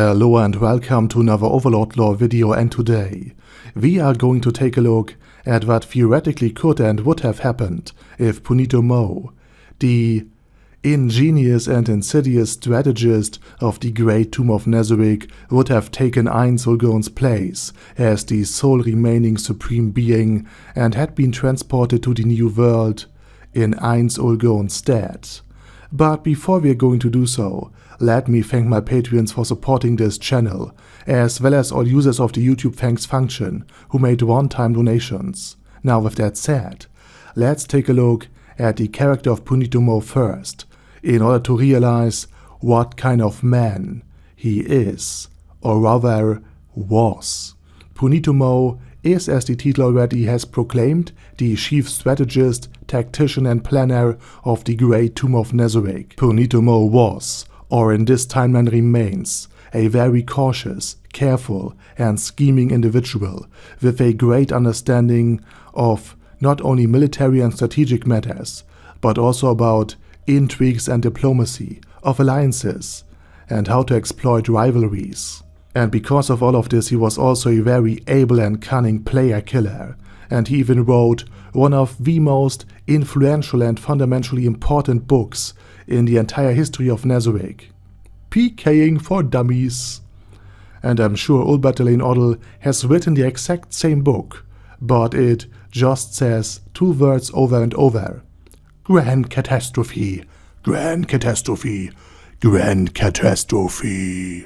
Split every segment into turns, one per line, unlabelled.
Hello and welcome to another Overlord lore video, and today we are going to take a look at what theoretically could and would have happened if Punitto Moe, the ingenious and insidious strategist of the Great Tomb of Nazarick, would have taken Ainz Ooal Gowns Place as the sole remaining supreme being and had been transported to the new world in Ainz Ooal Gowns' stead. But before we are going to do so, let me thank my patrons for supporting this channel, as well as all users of the YouTube thanks function who made one-time donations. Now with that said, let's take a look at the character of Punitto Moe first, in order to realize what kind of man he is, or rather was. Punitto Moe is, as the title already has proclaimed, the chief strategist, tactician and planner of the Great Tomb of Nazarick. Punitto Moe was, or in this timeline remains, a very cautious, careful and scheming individual with a great understanding of not only military and strategic matters, but also about intrigues and diplomacy, of alliances, and how to exploit rivalries. And because of all of this, he was also a very able and cunning player killer, and he even wrote one of the most influential and fundamentally important books in the entire history of Nazarick, PKing for Dummies. And I'm sure Old Battalion Odell has written the exact same book, but it just says two words over and over: Grand Catastrophe, Grand Catastrophe, Grand Catastrophe.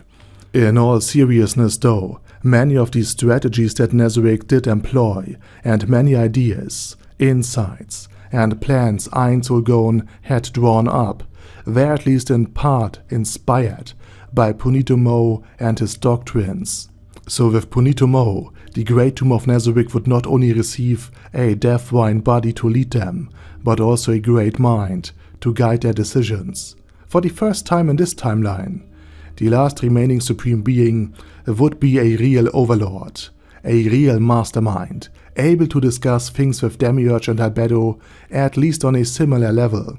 In all seriousness though, many of these strategies that Nazarick did employ, and many ideas, insights, and plans Ainz Ooal Gowns had drawn up, were at least in part inspired by Punitto Moe and his doctrines. So with Punitto Moe, the Great Tomb of Nazarick would not only receive a divine body to lead them, but also a great mind to guide their decisions. For the first time in this timeline, the last remaining supreme being would be a real overlord, a real mastermind, able to discuss things with Demiurge and Albedo at least on a similar level.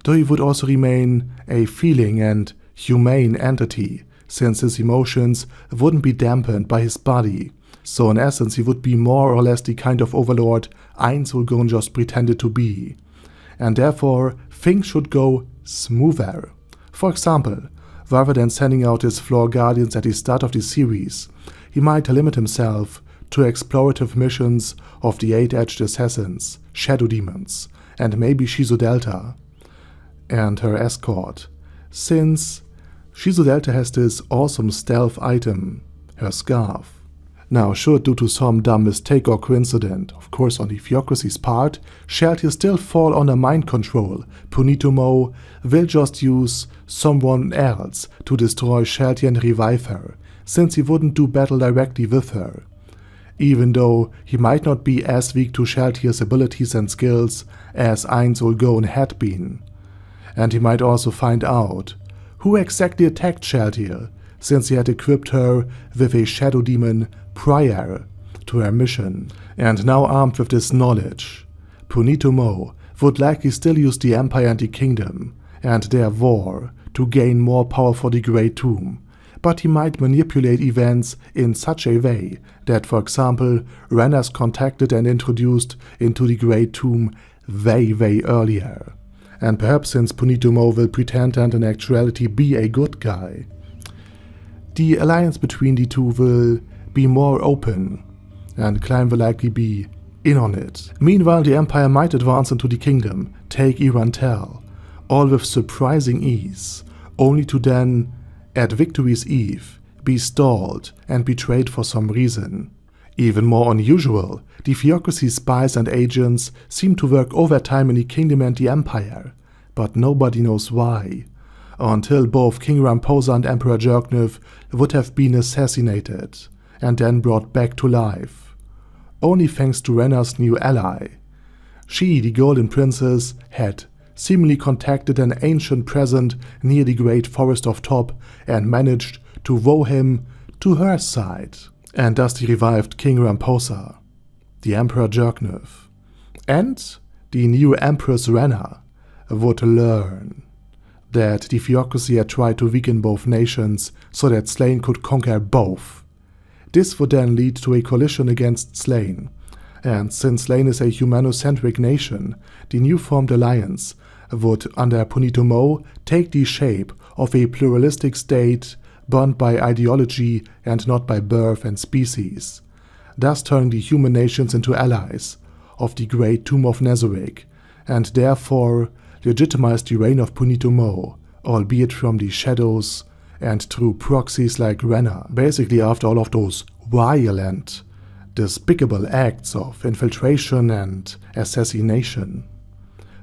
Though he would also remain a feeling and humane entity, since his emotions wouldn't be dampened by his body. So in essence he would be more or less the kind of overlord Ainz Ooal Gowns just pretended to be. And therefore things should go smoother. For example, rather than sending out his floor guardians at the start of the series, he might limit himself to explorative missions of the 8-edged assassins, shadow demons, and maybe Shizo Delta and her escort, since Shizo Delta has this awesome stealth item, her scarf. Now, should due to some dumb mistake or coincidence, of course on the Theocracy's part, Sheltier still fall under mind control, Punitto Moe will just use someone else to destroy Sheltier and revive her, since he wouldn't do battle directly with her. Even though he might not be as weak to Sheltier's abilities and skills as Ainz Ooal Gowns had been. And he might also find out who exactly attacked Sheltier, since he had equipped her with a shadow demon prior to her mission. And now armed with this knowledge, Punitto Moe would likely still use the Empire and the Kingdom and their war to gain more power for the Great Tomb, but he might manipulate events in such a way that, for example, Renner's contacted and introduced into the Great Tomb way earlier. And perhaps since Punitto Moe will pretend and in actuality be a good guy, the alliance between the two will be more open, and Klein will likely be in on it. Meanwhile, the Empire might advance into the Kingdom, take Irantel, all with surprising ease, only to then, at Victory's Eve, be stalled and betrayed for some reason. Even more unusual, the Theocracy spies and agents seem to work overtime in the Kingdom and the Empire, but nobody knows why, until both King Ramposa and Emperor Jerknev would have been assassinated and then brought back to life, only thanks to Renner's new ally. She, the Golden Princess, had seemingly contacted an ancient present near the Great Forest of Top and managed to woo him to her side. And thus the revived King Ramposa, the Emperor Jerknev, and the new Empress Renner would learn that the Theocracy had tried to weaken both nations so that Slayn could conquer both. This would then lead to a coalition against Slayn, and since Slayn is a humanocentric nation, the new formed alliance would, under Punitto Moe, take the shape of a pluralistic state bound by ideology and not by birth and species, thus turning the human nations into allies of the great Tomb of Nazarick, and therefore legitimize the reign of Punitto Moe, albeit from the shadows and through proxies like Renner. Basically, after all of those violent, despicable acts of infiltration and assassination,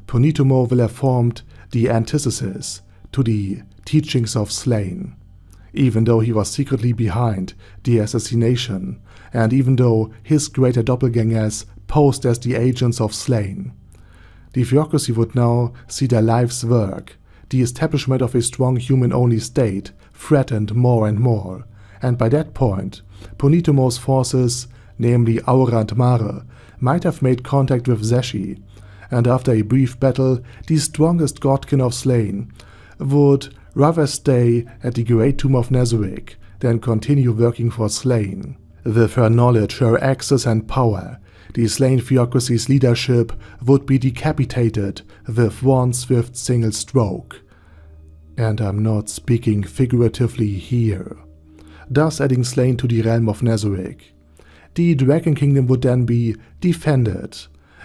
Punitto Moe will have formed the antithesis to the teachings of Slayn, even though he was secretly behind the assassination, and even though his greater doppelgangers posed as the agents of Slayn. The Theocracy would now see their life's work, the establishment of a strong human-only state, threatened more and more, and by that point, Punitto Moe's forces, namely Aura and Mare, might have made contact with Zeshi, and after a brief battle, the strongest godkin of Slayn would rather stay at the Great Tomb of Nazarick than continue working for Slayn. With her knowledge, her access and power, the Slayn Theocracy's leadership would be decapitated with one swift single stroke. And I'm not speaking figuratively here, thus adding Slayn to the realm of Nazarick. The Dragon Kingdom would then be defended,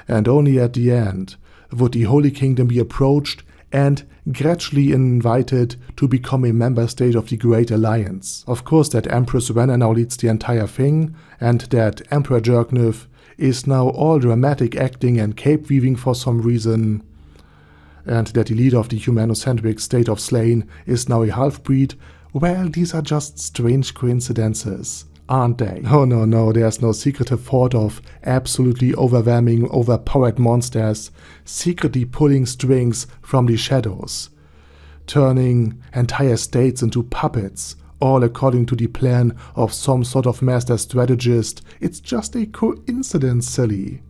and only at the end would the Holy Kingdom be approached and gradually invited to become a member state of the Great Alliance. Of course, that Empress Renner now leads the entire thing, and that Emperor Jerknif is now all dramatic acting and cape weaving for some reason, and that the leader of the humanocentric state of Slayn is now a half-breed. Well, these are just strange coincidences, aren't they? Oh no, there's no secretive thought of absolutely overwhelming, overpowered monsters secretly pulling strings from the shadows, turning entire states into puppets, all according to the plan of some sort of master strategist. It's just a coincidence, silly.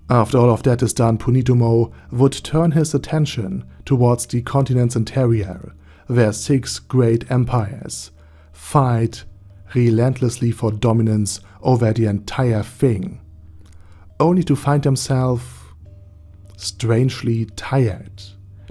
After all of that is done, Punitto Moe would turn his attention towards the continent's interior, where 6 great empires fight relentlessly for dominance over the entire thing, only to find themselves strangely tired.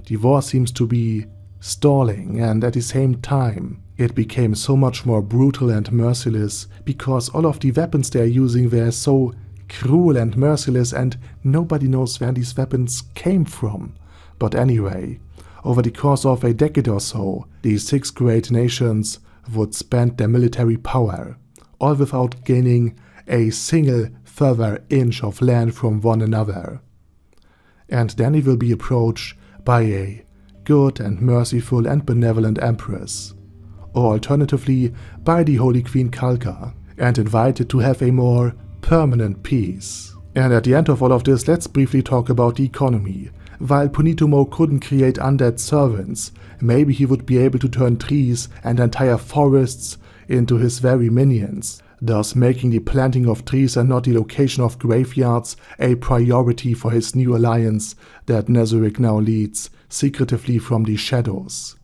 The war seems to be stalling, and at the same time, it became so much more brutal and merciless because all of the weapons they are using were so cruel and merciless, and nobody knows where these weapons came from. But anyway, over the course of a decade or so, these 6 great nations would spend their military power, all without gaining a single further inch of land from one another. And then he will be approached by a good and merciful and benevolent empress, or alternatively by the Holy Queen Kalka, and invited to have a more permanent peace. And at the end of all of this, let's briefly talk about the economy. While Punitto Moe couldn't create undead servants, maybe he would be able to turn trees and entire forests into his very minions, thus making the planting of trees and not the location of graveyards a priority for his new alliance that Nazarick now leads secretively from the shadows.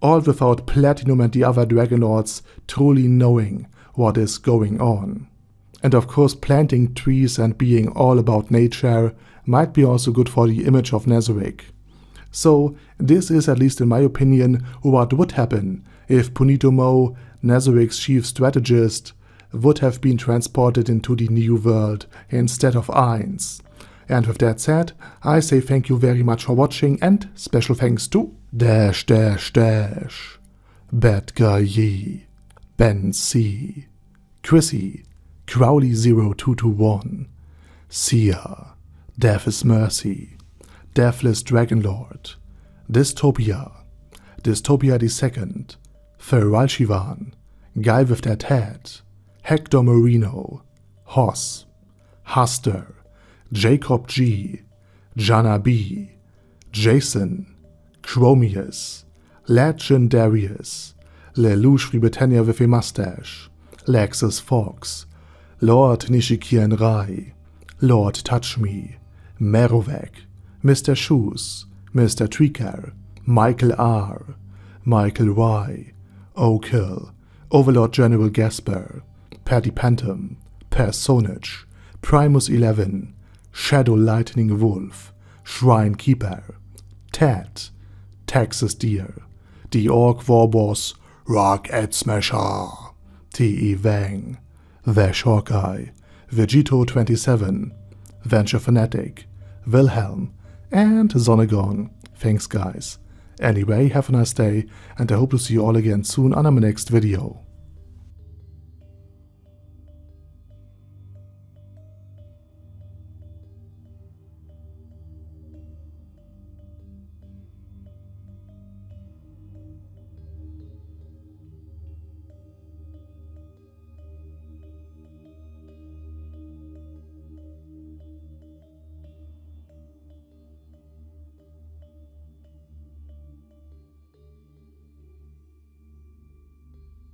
All without Platinum and the other Dragonlords truly knowing what is going on. And of course, planting trees and being all about nature might be also good for the image of Nazarick. So this is, at least in my opinion, what would happen if Punitto Moe, Nazarick's chief strategist, would have been transported into the new world instead of Ainz. And with that said, I say thank you very much for watching, and special thanks to Bad Guy Yi, Ben C, Chrissy, Crowley0221, Sia, Death is Mercy, Deathless Dragonlord, Dystopia II, Feral Shivan, Guy with That Head, Hector Marino, Hoss, Huster, Jacob G, Jana B, Jason, Chromius, Legendarius, Lelouch Britannia with a Mustache, Lexus Fox, Lord Nishikian Rai, Lord Touch Me, Merovec, Mr. Shoes, Mr. Tweaker, Michael R, Michael Y, O'Kill, Overlord General Gasper, Paddy Pantom, Personage, Primus 11, Shadow Lightning Wolf, Shrine Keeper, Ted, Texas Deer, The Orc Warboss, Rock Ed Smasher, T.E. Wang, Vash Hawkeye, Vegito 27, Venture Fanatic, Wilhelm, and Zonagon. Thanks guys. Anyway, have a nice day, and I hope to see you all again soon on my next video.